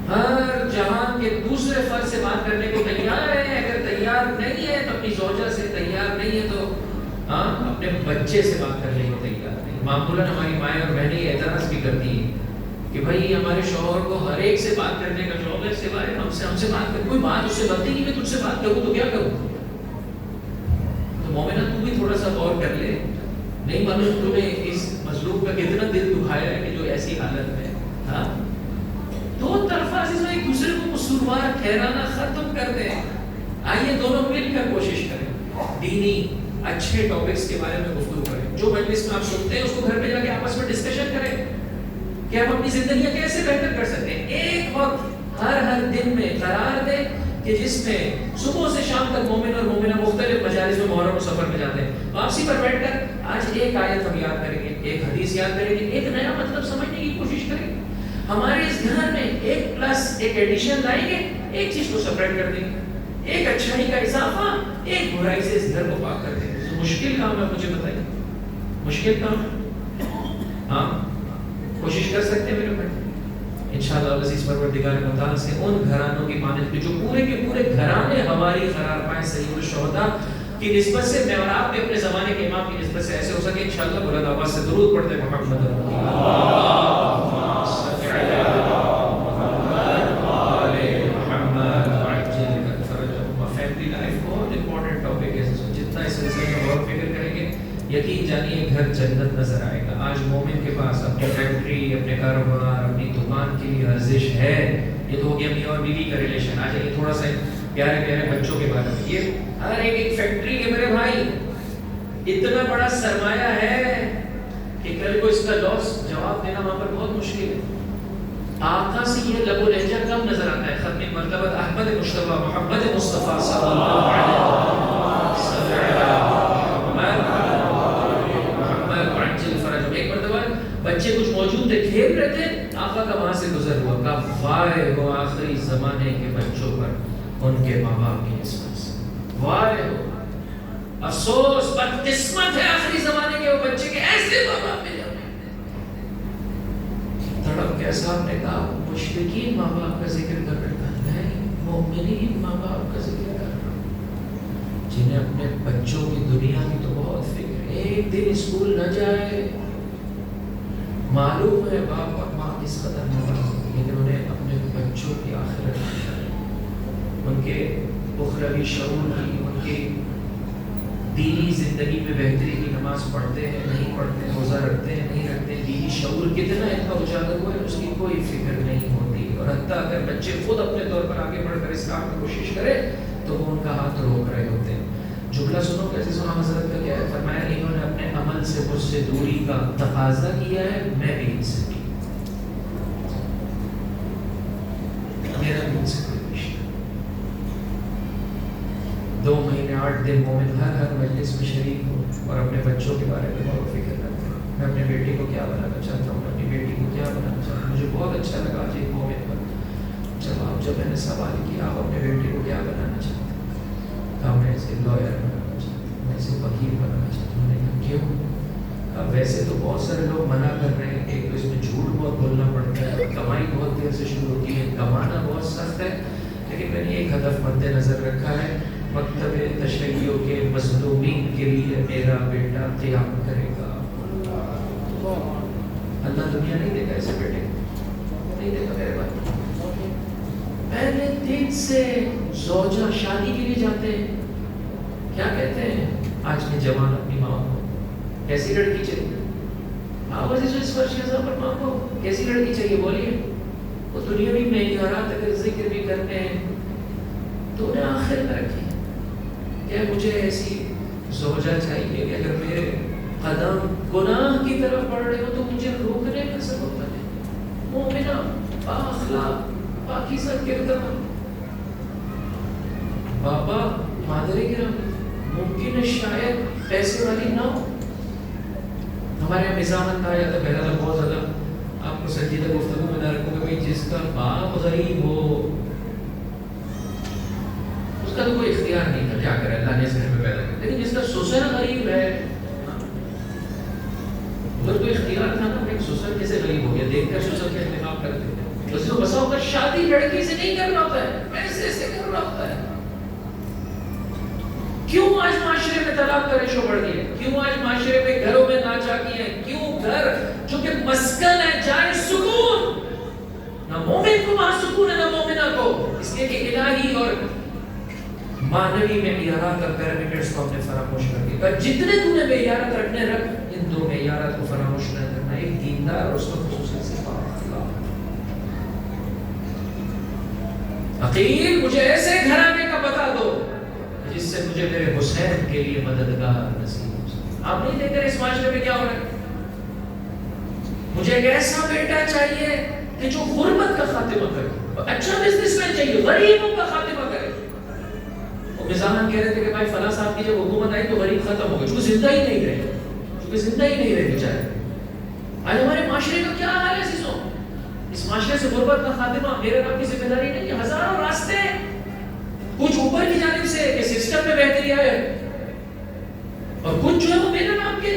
ہر جہان کے دوسرے فرد سے بات کرنے کو تیار ہے، اگر تیار نہیں ہے تو اپنی زوجہ سے، تیار نہیں ہے تو اپنے بچے سے بات کرنے کو تیار نہیں۔ معمولاً ہماری مائیں اور بہنیں یہ اعتراض بھی کرتی ہیں کہ بھائی ہمارے شوہر کو ہر ایک سے بات کرنے کا شوق ہے، سوائے ہم سے بات کر، کوئی بات اس سے بنتی نہیں، میں تجھ سے بات کروں تو کیا کروں؟ تو مومنہ تو بھی تھوڑا سا غور کر لے، نہیں معلوم تمہیں اس مظلوم کا کتنا دل دکھایا ہے کہ جو ایسی حالت میں ہاں دو طرفہ عزیزوں ایک دوسرے کو قصوروار ٹھہرانا ختم کر دیں۔ آئیے دونوں مل کر کوشش کریں، دینی اچھے ٹاپکس کے بارے میں گفتگو کریں، جو مجلس میں آپ سنتے ہیں اس کو گھر پہ جا کے آپس میں ڈسکشن کریں کہ ہم اپنی زندگیاں کیسے بہتر کر سکتے ہیں۔ ایک وقت ہر دن میں قرار دیں کہ جس میں صبح سے شام تک مومن اور مومنہ مختلف مجالس میں محرم و سفر میں جاتے ہیں، واپسی پر بیٹھ کر آج ایک آیت ہم یاد کریں گے، ایک حدیث یاد کریں گے، ایک نیا مطلب سمجھنے کی کوشش کریں گے۔ ہمارے اس گھر میں ایک پلس ایک ایڈیشن لائیں گے، ایک چیز کو سپریٹ کر دیں گے، ایک اچھائی کا اضافہ ایک برائی سے اس گھر کو پاک کر دیں گے۔ مشکل کام ہے، مجھے بتائیے مشکل کام ہے؟ ہاں کوشش کر سکتے ہیں میرے بھائی، انشاءاللہ عزیز پروردگار متعال سے ان گھرانوں کی مانند کے جو پورے کے پورے گھرانے ہماری قرار پائیں سید الشہداء کی نسبت سے، میں اور آپ بھی اپنے زمانے کے امام کی نسبت سے ایسے ہو سکے۔ انشاءاللہ بلند آواز سے درود پڑھتے ہیں محمد یقین جانیے گھر جنت نظر آئے گا۔ آج مومن کے پاس اپنی فیکٹری، اپنے کاروبار، اپنی دکان کے لیے ارزش ہے، یہ تو ہو گیا میاں اور بیوی کا ریلیشن۔ آ جائیے تھوڑا سا پیارے پیارے بچوں کے بارے میں، یہ ہر ایک فیکٹری ہے میرے بھائی، اتنا بڑا سرمایہ ہے کہ کل کو اس کا لاس جواب دینا وہاں پر بہت مشکل ہے۔ آقا سے یہ لب و لہجہ کم نظر آتا ہے، ختم مرتبہ احمد مصطفیٰ محمد مصطفیٰ صلی اللہ علیہ وسلم۔ بچے کچھ موجود تھے، کھیل رہے تھے، آقا کا وہاں سے گزر ہوا، کہا وائے ہو آخری زمانے کے بچوں پر ان کے ماں باپ کی نسبت سے، وائے ہو، افسوس، بدقسمت ہے آخری زمانے کے وہ بچے کے ایسے ماں باپ ملے۔ تڑپ کے صاحب نے کہا مشرکین ماں باپ کا ذکر کر رہا ہے، نہیں، مومنین ماں باپ کا ذکر کر رہا ہے، جنہیں اپنے بچوں کی دنیا کی تو بہت فکر ہے، ایک دن اسکول نہ جائے، معلوم ہے باپ اور ماں کس قدر ناراض ہیں، لیکن انہیں اپنے بچوں کی آخرت ان کے اخروی شعور کی، ان کی دینی زندگی میں بہتری کی، نماز پڑھتے ہیں نہیں پڑھتے ہیں، روزہ رکھتے ہیں نہیں رکھتے ہیں، دینی شعور کتنا ان کا اجاگر ہوا ہے اس کی کوئی فکر نہیں ہوتی۔ اور حتیٰ اگر بچے خود اپنے طور پر آگے بڑھ کر اس کام کی کوشش کرے تو وہ ان کا ہاتھ روک رہے ہوتے ہیں۔ جملہ سنو کیسے سنا حضرت کا کیا ہے، فرمایا انہوں نے اپنے عمل سے مجھ سے دوری کا تقاضا کیا ہے، میں بھی ان سے کی، میرا بھی ان سے کوئی رشتہ۔ 2 مہینے 8 دن مومن ہر مجلس میں شریک ہو اور اپنے بچوں کے بارے میں غور و فکر کرتے ہیں، میں اپنے بیٹے کو کیا بنانا چاہتا ہوں، اپنی بیٹی کو کیا بنانا چاہتا ہوں۔ مجھے بہت اچھا لگا آج ایک مومن پر جب میں نے سوال کیا آپ اپنے بیٹے کو کیا بنانا چاہتے ہیں، کہا میں اسے لائر بنانا چاہتا ہوں، میں اسے وکیل بنانا چاہتا ہوں۔ میں نے کہا کیوں؟ ویسے تو بہت سارے لوگ منع کر رہے ہیں، ایک تو اس میں جھوٹ بہت بولنا پڑتا ہے، کمائی بہت دیر سے شروع ہوتی ہے، کمانا بہت سخت ہے، لیکن میں نے ایک ہدف مد نظر رکھا ہے مکتب تشیع کے مظلومین کے لیے میرا بیٹا قیام کرے گا. اللہ دنیا نہیں دے گا ایسے بیٹے کو, نہیں دے گا میرے بھائی. پہلے دن سے زوجہ شادی کے لیے جاتے ہیں, کیا کہتے ہیں آج کے جوان اپنی ماں کو کیسی لڑکی چاہیے؟ اس پر ماں کو کیسی لڑکی چاہیے بولیے. وہ دنیاوی معیارات اگر ذکر بھی کرتے ہیں تو انہیں آخر میں رکھیں کہ مجھے ایسی زوجہ چاہیے کہ اگر میرے قدم گناہ کی طرف بڑھ رہے ہو تو مجھے روکنے کا سبب بنے. مومنہ بااخلاق پاکیزہ کردار. بابا مادری گرامی ممکن ہے شاید پیسے والی نہ ہو. ہمارے یہاں مزاحمت کہا جاتا ہے, پہلا تو بہت زیادہ آپ کو سنجیدہ گفتگو میں نہ رکھوں کہ بھائی جس کا باپ غریب ہو اس کا تو کوئی اختیار نہیں تھا, کیا کرے اللہ نے اس گھر میں پیدا کیا. لیکن جس کا سسر غریب ہے ادھر تو اختیار تھا نا, ایک سسر کیسے غریب ہو گیا دیکھ کر سسر کا انتخاب کر دیتے ہیں. اس کو بسا ہوگا شادی لڑکی سے نہیں کرنا ہوتا ہے, پیسے سے کرنا ہوتا ہے. کیوں آج معاشرے میں طلاق کا ریشو بڑھ گیا؟ کیوں آج معاشرے میں گھروں میں ناچاکی ہے؟ کیوں گھر جو کہ مسکن ہے جائے سکون, نہ مومن کو وہاں سکون ہے نہ مومنہ کو, اس لیے کہ الہی اور معنوی معیارات اور پیرامیٹرز کو ہم نے فراموش کر دیا. پر جتنے تو نے معیارات رکھنے رکھ, ان دو معیارات کو فراموش نہ کرنا. ایک دیندار اور اس کو خصوصی صفات عقیل مجھے ایسے گھرانے کا بتا دو جس سے مجھے میرے حسین کے لیے مددگار نصیب ہو سکے. آپ نہیں دیکھ رہے اس معاشرے میں کیا ہو رہا ہے؟ مجھے ایک ایسا بیٹا چاہیے کہ جو غربت کا خاتمہ کرے, اچھا بزنس مین چاہیے, غریبوں کا خاتمہ کرے. وہ مزاحن کہہ رہے تھے کہ بھائی فلاں صاحب کی جب حکومت آئی تو غریب ختم ہو گئے, چونکہ زندہ ہی نہیں رہے, چونکہ زندہ ہی نہیں رہے بیچارے. آج ہمارے معاشرے کا کیا حال ہے عزیزوں؟ اس معاشرے سے غربت کا خاتمہ میرے نام کی ذمہ داری نہیں ہے. ہزاروں راستے ہیں, کچھ اوپر کی جانب سے کہ سسٹم میں بہتری آئے اور کچھ جو ہے وہ میرے نام کے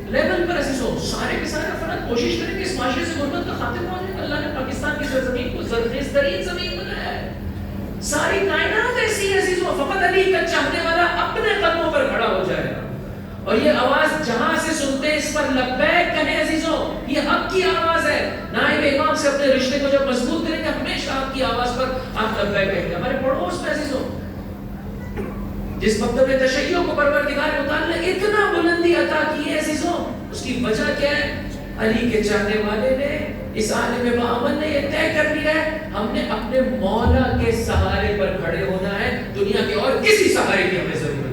لیول پر عزیزوں. سارے کے سارے افراد کوشش کریں کہ اس معاشرے سے غربت کا خاتمہ ہو جائے. اللہ نے پاکستان کی سرزمین کو زرخیز ترین زمین بنایا ہے. ساری کائنات ایسی ہے عزیزوں, فقط علی کا چاہنے والا اپنے قدموں پر کھڑا ہو جائے گا. اور یہ آواز جہاں سے سنتے ہیں اس پر لبیک کہیں عزیزوں, یہ حق کی آواز ہے. نائب امام سے اپنے رشتے کو جب مضبوط کریں گے ہمیشہ آپ کی آواز پر آپ لبیک کہیں گے. ہمارے پڑوس میں عزیزوں جس مکتب تشیع کو پروردگار متعال نے اتنا بلندی عطا کی ہے عزیزوں, اس کی وجہ کیا ہے؟ علی کے چاہنے والے نے, اس عالم باامن نے یہ طے کر لیا ہے ہم نے اپنے مولا کے سہارے پر کھڑے ہونا ہے, دنیا کے اور کسی سہارے کی ہمیں ضرورت نہیں.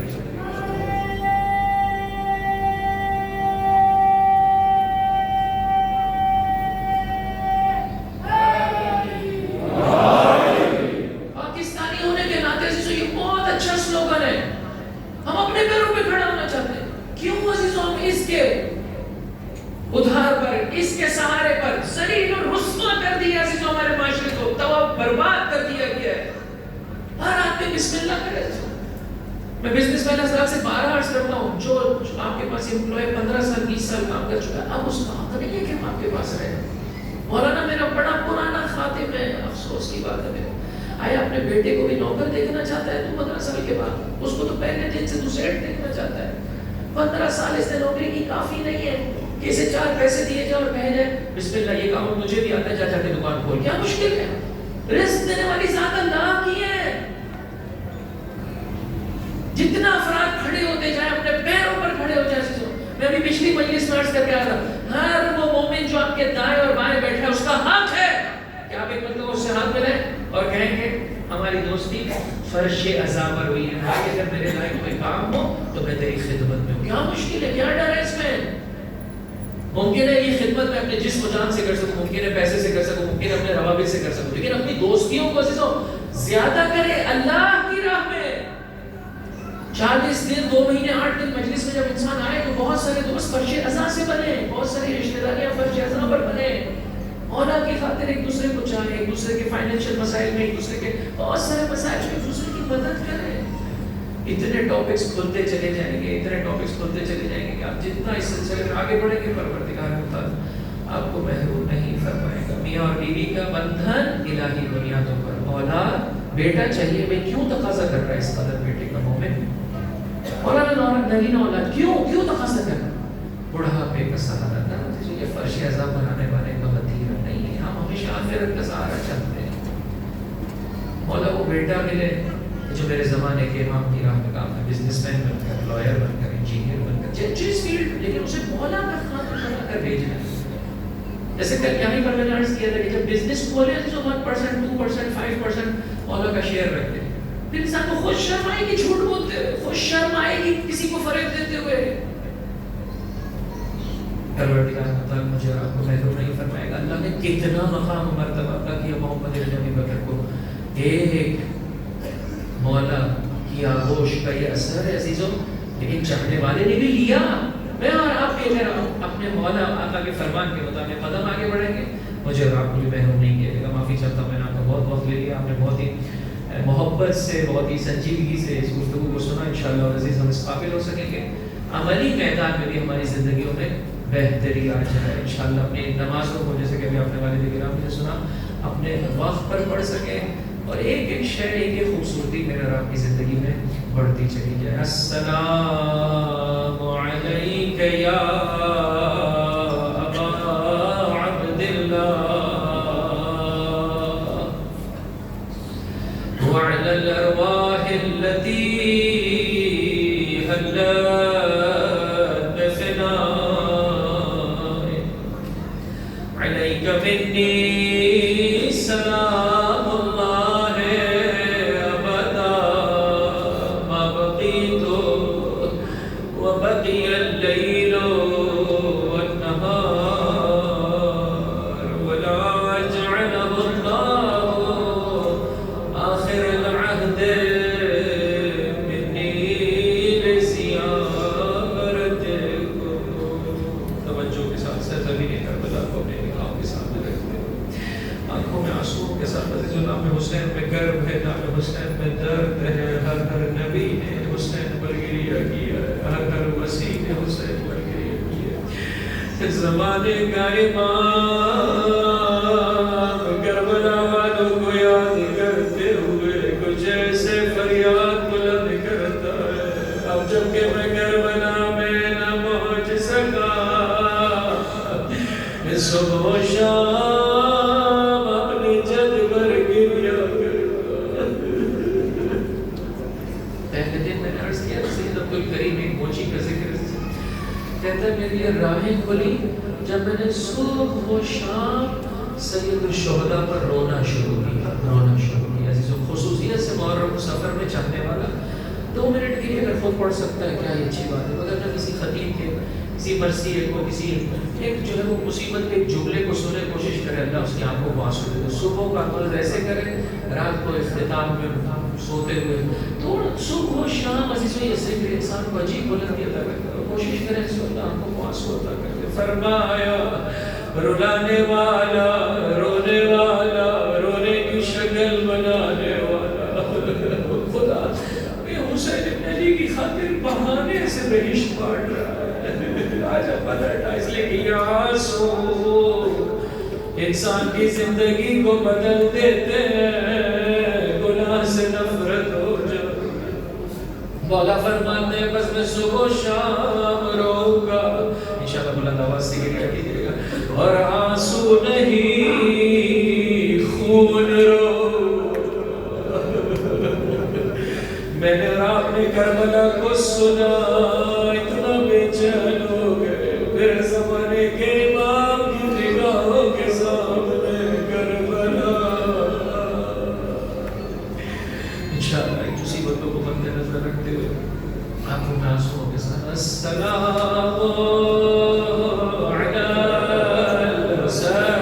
پاکستانی ہونے کے ناطے عزیزوں یہ بہت اچھا سلوگن ہے, ہم اپنے پیروں پہ کھڑا ہونا چاہتے ہیں. کیوں عزیزوں ہم اس کے ادھار پر, اس کے سہارے پر ذلیل اور رسوا کر دیا عزیزوں, ہمارے معاشرے کو تباہ برباد کر دیا گیا ہے. ہر آدمی بسم اللہ کرے. میں بزنس مین حضرات سے 12 عرض کرتا ہوں, جو آپ کے پاس امپلائی 15 سال 20 سال کام کر چکا ہے, اب اس کا حق نہیں ہے کہ ہم آپ کے پاس رہے. مولانا میرا بڑا پرانا خاتم ہے, افسوس کی بات ہے. آیا اپنے بیٹے کو بھی نوکر دیکھنا چاہتا ہے تو 15 سال کے بعد, اس کو تو پہلے دن سے تو سیٹ دیکھنا چاہتا ہے. 15 سال اس نے نوکری کی, کافی نہیں ہے کہ اسے 4 پیسے دیے جائے اور کہے جائے بسم اللہ یہ کام مجھے بھی آتا ہے, جا کے دکان کھول. کیا مشکل ہے؟ رزق دینے والی ذات اللہ کی ہے. جتنا افراد کھڑے ہوتے جائیں, اپنے پیروں پر کھڑے ہو جائیں. میں بھی پچھلی مجلس میں عرض کر کے آ رہا, ہر وہ مومن جو آپ کے دائیں اور بائیں بیٹھا ہے اس کا حق ہے کہ آپ ایک مطلب اس سے ہاتھ ملائیں اور کہیں کہ ہماری دوستی فرش ازا پر ہوئی ہے, بھائی اگر میرے لائق کوئی کام ہو تو میں تیری خدمت میں ہوں. کیا مشکل ہے, کیا ڈر ہے اس میں؟ ممکن ہے یہ خدمت میں اپنے جسم و جان سے کر سکوں, ممکن ہے پیسے سے کر سکوں, ممکن ہے اپنے روابط سے کر سکوں, لیکن اپنی دوستیوں کو عزیزوں زیادہ کرے اللہ کی راہ میں. 40 دن 2 مہینے 8 دن مجلس میں جب انسان آئے تو بہت سارے دوست فرش ازا سے بنے, بہت ساری رشتہ داریاں فرش ازا پر بنے. اولاد کی خاطر ایک دوسرے کو چاہیں, ایک دوسرے کے فائنینشیل مسائل میں ایک دوسرے کے بہت سارے مسائل میں ایک دوسرے کی مدد کریں. اتنے ٹاپکس کھلتے چلے جائیں گے, اتنے ٹاپکس کھلتے چلے جائیں گے کہ آپ جتنا اس سلسلے میں آگے بڑھیں گے پروردگار متعال آپ کو محروم نہیں فرمائے گا. میاں اور بیوی کا بندھن الہی بنیادوں پر, اولاد بیٹا چاہیے، میں کیوں تقاضا کر رہا ہے اس قدر بیٹے کا مومن؟ مولانا نگینہ اولاد کیوں تقاضا کر رہا ہے؟ بڑھاپے کا سہارا نہ یہ فرش اعظم بنانے والے کا وطیرہ نہیں ہے، ہم ہمیشہ آخرت کا سہارا چاہتے ہیں۔ مولا وہ بیٹا ملے جو میرے زمانے کے امام کی راہ میں کام ہے، بزنس مین بن کر، لائر بن کر، انجینئر بن کر، جس فیلڈ، لیکن اسے مولا کا خاطر بنا کر بھیجنا ہے۔ جیسے کل یہیں پر میں نے عرض کیا تھا کہ جب بزنس کھولے تو 1%، 2%، 5% مولا کا شیئر رکھتے ہیں، پھر انسان کو خوش شرم آئے گی جھوٹ بولتے ہوئے، خوش شرم آئے گی کسی کو فریب دیتے ہوئے۔ پروردگار مطلب مجھے آپ کو محروم نہیں فرمائے گا۔ اللہ نے کتنا مقام و مرتبہ عطا کیا محمد ابن بکر کو، ایک مولا کی آغوش کا یہ اثر ہے عزیزوں، لیکن چاہنے والے نے بھی لیا۔ میں اور آپ بھی اگر اپنے مولا آقا کے فرمان کے مطابق قدم آگے بڑھیں گے، مجھے اور آپ کو بھی محروم نہیں کیے گا۔ معافی چاہتا ہوں، میں نے آپ کا بہت وقت لے لیا، آپ نے بہت ہی محبت سے، بہت ہی سنجیدگی سے اس گفتگو کو سنا۔ انشاءاللہ عزیز ہم اس قابل ہو سکیں گے عملی میدان میں بھی ہماری زندگیوں میں بہتری آ جائے انشاءاللہ۔ اپنی نمازوں کو جیسے کہ ابھی آپ نے والد کرام نے سنا اپنے وقت پر پڑھ سکیں، اور ایک ایک شے، ایک ایک خوبصورتی میرے اور آپ کی زندگی میں بڑھتی چلی جائے۔ السلام علیک یا ابا عبداللہ وعلی الارواح التي حلت بفنائك علیک منی سلام اللہ ابدا ما بقیت وبقی اللیل والنہار ولا جعلہ اللہ آخر العہد منی لزیارتکم۔ توجہ کے ساتھ سرزمین کربلا کو اپنے نگاہوں کے سامنے رکھتے ہیں، آنکھوں میں آنسو کے ساتھ جو نام حسین میں گرب ہے، نام حسین میں درد ہے، ہر نبی نے حسین پر گریہ کیا ہے، ہر وسیع نے حسین پر گریہ کیا ہے۔ زمانے کا امام کربلا والوں کو یاد کرتے ہوئے کچھ ایسے فریاد بلند کرتا ہے، اب جب کہ میں کربلا میں نہ پہنچ سکا، صبح و شام اپنی جد پر گریا کرتا۔ پہلے دن میں نے عرض کیا سید عبد الکریم ایک موچی کا ذکر کہتا ہے میری یہ راہیں کھلی جب میں نے صبح و شام سید الشہداء پر رونا شروع کیا۔ عزیزوں خصوصیت سے محرم سفر میں چاہنے والا 2 منٹ کے لیے اگر خود پڑھ سکتا ہے کیا اچھی بات ہے، مگر نہ کسی خطیب کے، کسی مرثیے کو، کسی ایک جو ہے وہ مصیبت کے جملے کو سنے، کوشش کرے اللہ اس کی آنکھوں کو آنسو دے۔ صبح کا عمل ایسے کرے، رات کو اختتام میں سوتے ہوئے تو صبح و شام عزیزوں یہ ذکر انسان کو عجیب بلندی عطا کرتا ہے، کوشش کریں اس وقت آنکھوں کو آنسو عطا کرے۔ فرمایا رلانے والا، رونے والا، رونے کی شکل بنانے والا خدا میں حسین ابن علی کی خاطر بہانے سے بہشت بانٹ رہا ہے۔ آج اب بدلتا اس لیے کہ یہ آنسو انسان کی زندگی کو بدل دیتے ہیں، گناہ سے نفرت ہو جائے۔ مولا فرماتے ہیں بس میں صبح و شام رہوں گا، انشاءاللہ بلند آواز سے گریہ کیجیے گا، اور آنسو نہیں خون رو۔ میں نے آپ نے کربلا کو سنا، اتنا بے چین ہو گئے، میرے زمانے کے امام کی نگاہوں کے سامنے کربلا۔ انشاءاللہ ان مصیبتوں کو مد نظر رکھتے ہوئے آنکھوں میں آنسوؤں کے ساتھ السلام علی الحسین،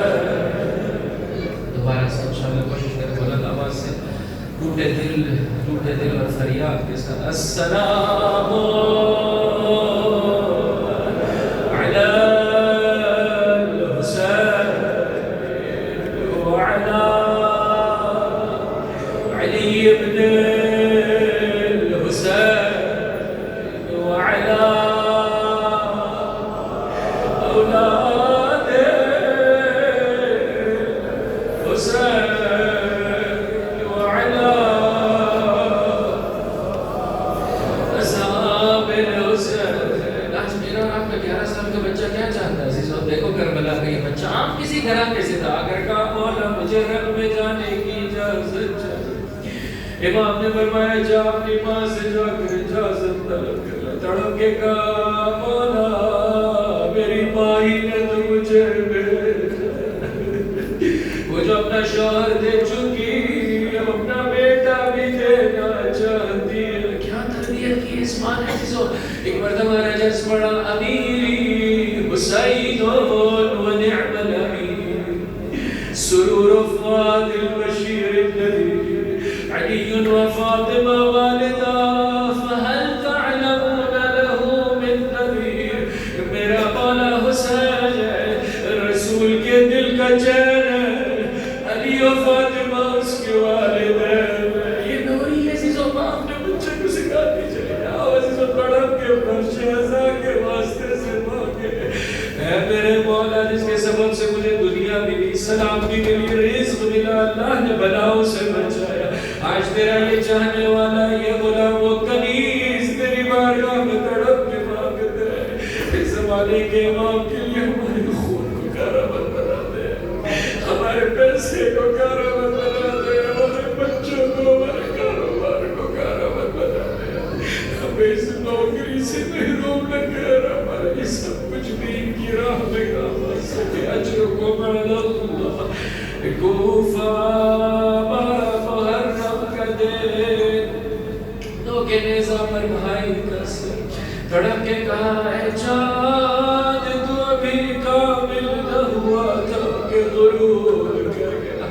دوبارہ سے انشاءاللہ کوشش کریں بلند آواز سے، ٹوٹے دل اور فریاد کے ساتھ السلام علی الحسین وعلی علی ابن الحسین وعلی اولاد حسین وعلی صدا کر کہا مولا مجھے رب میں جانے کی اجازت چاہیے. امام نے فرمایا جا اپنی ماں سے جا کر اجازت طلب کر. تڑپ کے کہا مولا میری ماں ہی نے تو مجھے بھیجا، وہ جو اپنا شوہر دے چکی اب اپنا بیٹا بھی دینا چاہتی ہے. کیا تربیت کی اس ماں نے چیزوں. ایک مرتبہ رجس پڑا امیری حسین و نعم الامیر سرور فؤاد البشیر النذیر علی و فاطمہ والدہ فہل تعلمون له من نذیر. میرا مولا حسین ہے، رسول کے دل کا چین ہے، علی و فاطمہ اس کے والدین. یہ نوری عزیز و ماں نے بچے کو سکھاتی چلی جاؤ عزیز و تڑپ کے پر شہزا کے واسطے سے مانگے. اے میرے مولا جس کے سبب سے مجھے دنیا ملی، سلامتی ملی، رزق ملا، اللہ نے بلاؤں سے بچایا. آج تیرا یہ چاہنے والا یہ غلام و کنیز تیری بارگاہ میں تڑپ کے مانگتے ہیں. اس زمانے کے امام کے لیے ہمارے خون کو کارآمد بنا دے، ہمارے پیسے کو کارآمد بنا دے، ہمارے بچوں کو، ہمارے کاروبار کو کارآمد بنا دے. ہمیں اس نوکری سے محروم نہ کر، ہمارے یہ سب کچھ دین کی راہ میں کام آ سکے. اجر کو بعد اللہ کوفہ محرم کا دے دو کے نیزہ پر بھائی کا سر. تڑپ کے کہا ہے چاند تو ابھی کامل نہ ہوا تھا کہ غرور کر گیا.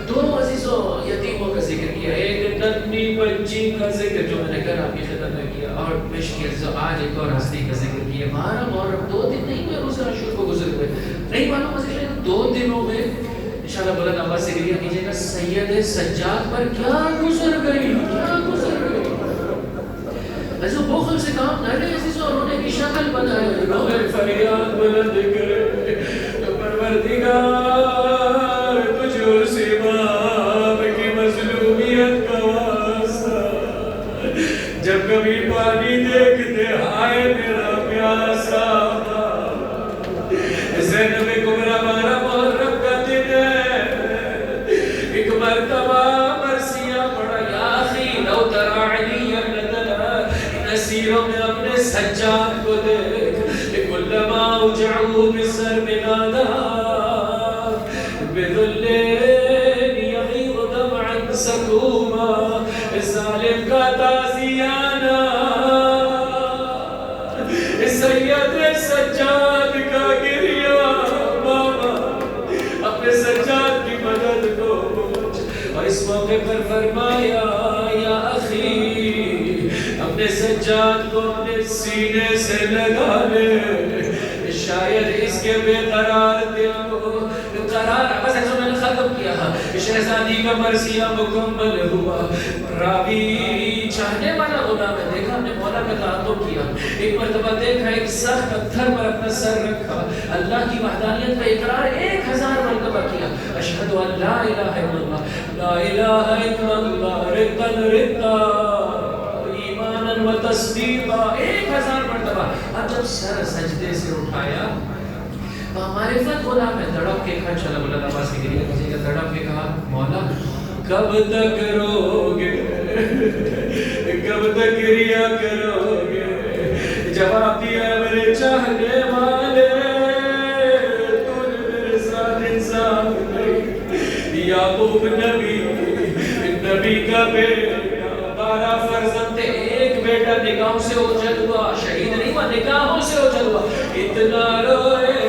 دو عزیزوں یتیموں کا ذکر کیا، ایک ننھی بچی کا ذکر جو میں نے کر آپ کی خدمت میں کیا، اور پیش کیا عزیزوں آج ایک اور ہستی کا ذکر کیا. محرم اور 2 دن نہیں ہوئے روزہ عاشور کو گزر ہوئے، نہیں معلوم عزیز 2 دنوں میں انشاءاللہ بلند آواز سے گریہ کیجئے گا سید سجاد پر کیا گزر گئی، کیا گزر گئی. ایسا بخل سے کام نہ لے عزیزوں، رونے کی شکل بنائے، روئے فریاد بلند کرے. پروردگار تجھ اس امام کی مظلومیت کا واسطہ، جب کبھی پانی دیکھتے ہائے میرا پیاسا. زینب کبریٰ 12 محرم کا دن ہے، ایک مرتبہ مرثیہ پڑھا یا اخی لو تری علی ابنتنا، نصیروں میں اپنے سجاد کو دیکھ. کلما اوجعوا بالسرب نادا بذلین یغیظ دمعا سکوما. ظالم کا تازیانہ سید سجاد کا گریہ، ماما اپنے سجاد کی مدد کو پہنچ. اور اس موقع پر فرمایا یا اخی اپنے سجاد کو اپنے سینے سے لگا لے، شاید اس کے بے قرار دل کو قرار. بس ایسا میں نے ختم کیا، شہزادی کا مرثیہ مکمل ہوا. راوی چاہنے والا غلام ہے، دیکھا ہم نے مولا کا تعلق کیا. ایک مرتبہ دیکھا ایک سخت پتھر پر اپنا سر رکھا، اللہ کی وحدانیت کا اقرار 1000 مرتبہ کیا. اشہد ان لا الہ الا اللہ لا الہ الا اللہ رتا رتا ایمانا و تصدیقا 1000 مرتبہ. اب جب سر سجدے سے اٹھایا معرفت غلام ہے، تڑپ کے کہا چلا بلند آواز سے گریہ کیجئے گا، تڑپ کے کہا مولا کب تک روگے، کب تک گریہ کروگے. جواب دیا میرے چاہنے والے تو نے میرے ساتھ انصاف نہیں. یعقوب نبی کا بیٹا 12 فرزند تھے، ایک بیٹا نکاحوں سے اوجھل ہوا، شہید نہیں ہوا، نکاحوں سے اوجھل ہوا. اتنا روئے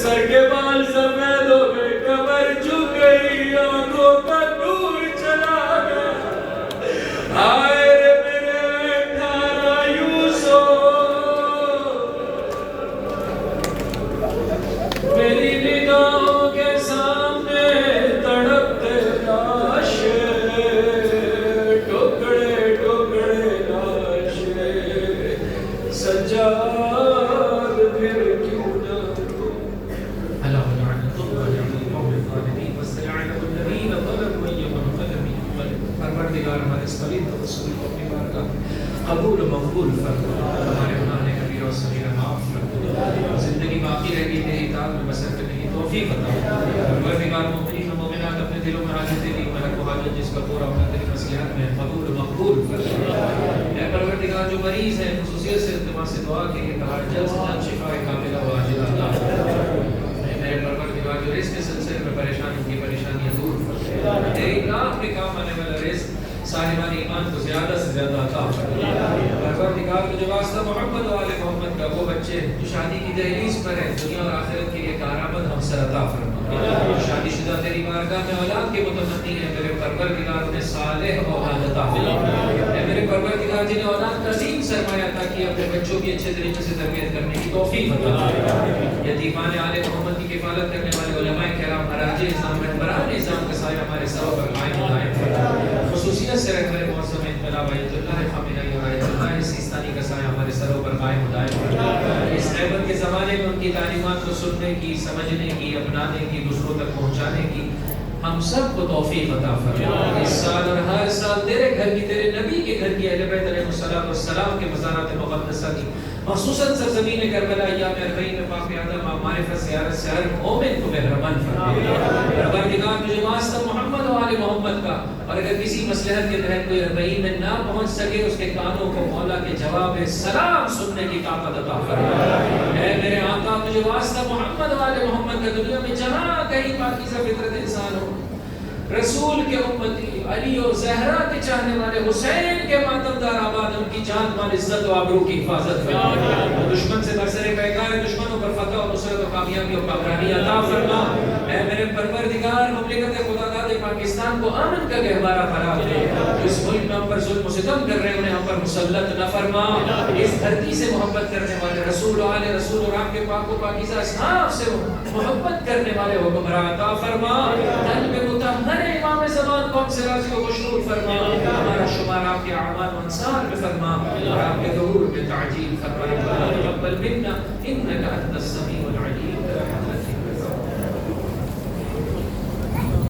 سر کے بال سفید ہو گئے، کمر جھک گئی، آنکھوں کا نور چلا گیا. آئے رے میرے 18 یوسف، میری نگاہوں کے سامنے تڑپتے لاشے، ٹکڑے ٹکڑے لاشے. سجاد پھر کیوں نہ پروردگار ہمارے اس فرید و رسول کو اپنی بارگاہ قبول و مقبول فرما. ہمارے گناہ کبیرہ و صغیرہ معاف فرما. زندگی رات میں بسر کرنے کی توفیق عطا فرما پروردگار مومنین و مومنات اپنے دلوں میں حاجتیں دی ملک و حاجت جس کا پورا ہونا تیری مصلحت میں قبول مقبول فرما اے پروردگار جو مریض ہیں خصوصیت سے التماس سے دعا کے لیے کہا جلد سے جلد شفا کاملہ و عاجلہ عطا فرما میرے پروردگار جو رزق کے سلسلے میں پریشان ان کی پریشانیاں دور فرما تیری راہ پہ کام آنے والا رزق صاحبان ایمان کو زیادہ سے زیادہ عطا فرما پروردگار کو جو واسطہ محمد و آل محمد کا وہ بچے جو شادی کی دہلیز پر ہیں دنیا اور آخرت کے لیے کارآمد ہم سر عطا فرما شادی شدہ تیری بارگاہ میں اولاد کے متمنی ہیں میرے پروردگار انہیں صالح اولاد عطا فرما اے میرے پروردگار جنہیں اولاد کا عظیم سرمایہ عطا کیا اپنے بچوں کی اچھے طریقے سے تربیت کرنے کی توفیق عطا فرما یتیمان آل محمد کی کفالت کرنے والے علماء کرام مراجع نظام رہبران نظام کا سایہ ہمارے سروں پر قائم دائم فرما خصوصیت سے رہبر معظم انقلاب آیت اللہ خامنہئی اور آیت اللہ سیستانی کا سایہ ہمارے سروں پر قائم دائم فرما اس غیبت کے زمانے میں ان کی تعلیمات کو سننے کی سمجھنے کی اپنانے کی دوسروں تک پہنچانے کی ہم سب کو توفیق عطا فرما اس سال اور ہر سال تیرے گھر کی تیرے نبی کے گھر کی اہل بیت علیہ الصلوۃ والسلام کے مزارات مقدسہ کی خصوصاً سرزمین کربلا ایام اربعین میں پاک آدم معرفت زیارت سے ہر مومن کو بہرمند فرما پروردگار تجھے واسطہ محمد و آل محمد کا اور اگر کسی مصلحت کے تحت کوئی اربعین میں نہ پہنچ سکے اس کے کانوں کو مولا کے جواب سلام سننے کی طاقت عطا فرما اے میرے آقا تجھے واسطہ محمد و آل محمد کا دنیا میں جہاں کہیں پاکیزہ فطرت انسان ہو رسول کے امتی علی و زہرا کے چاہنے والے حسین کے ماتمدار آباد ان کی جان مال عزت و آبرو کی حفاظت فرما دشمن سے برسر پیکار دشمنوں پر فتح و نصرت و کامیابی و کامرانی عطا فرما اے میرے پروردگار مملکت خدا داد پاکستان کو امن کا گہوارہ قرار دے اس ملک میں ہم پر ظلم و ستم کر رہے ہیں انہیں ہم پر مسلط نہ فرما اس دھرتی سے محبت کرنے والے رسول و آل رسول اور آپ کے پاک و پاکیزہ اصحاب سے محبت کرنے والے حکمراں عطا فرما قلب مطہر امام زمان کو ہم سے راضی و مشغول فرما ہمارا شمار آپ کے اعمال و انصار میں فرما اور آپ کے ظہور میں تعجیل فرما تقبل منا انك انت السمیع العلیم